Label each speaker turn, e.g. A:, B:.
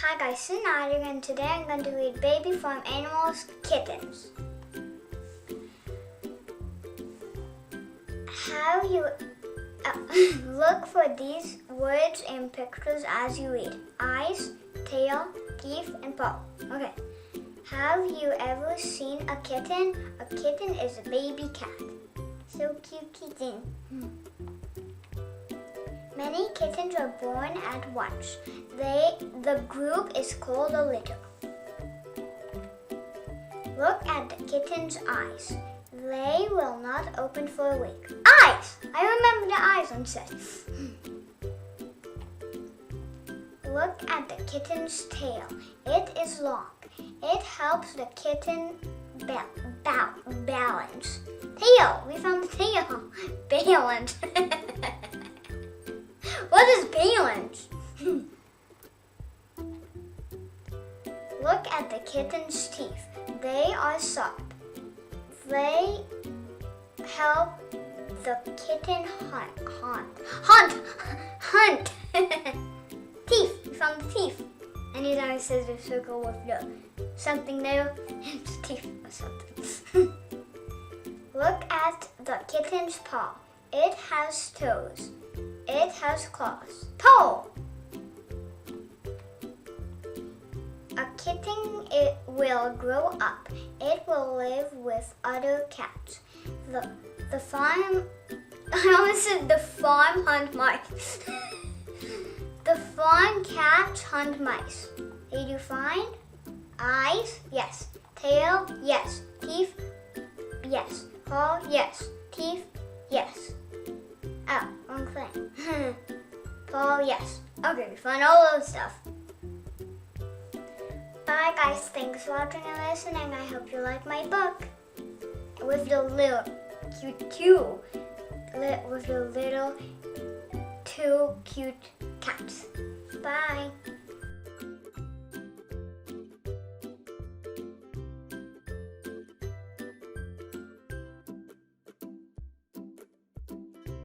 A: Hi guys, Suen and today I'm going to read Baby Farm Animals, Kittens. How you look for these words and pictures as you read. Eyes, tail, teeth, and paw. Okay. Have you ever seen a kitten? A kitten is a baby cat. So cute kitten. Many kittens are born at once. The group is called a litter. Look at the kitten's eyes. They will not open for a week. Eyes! I remember the eyes on set. Look at the kitten's tail. It is long. It helps the kitten balance. Tail! We found the tail. Balance. What is balance? Look at the kitten's teeth. They are sharp. They help the kitten hunt. Teeth. We found the teeth. Anytime it says a circle with the something there, it's teeth or something. Look at the kitten's paw. It has toes. It has claws. Paw! A kitten will grow up. It will live with other cats. The farm, I almost said the farm hunt mice. The farm cats hunt mice. They do fine. Eyes, yes. Tail, yes. Teeth, yes. Paw, yes. Teeth, yes. Oh, wrong thing. Paul, yes. Okay, we found all those stuff. Bye guys, thanks for watching and listening. I hope you like my book. With the little two cute cats. Bye.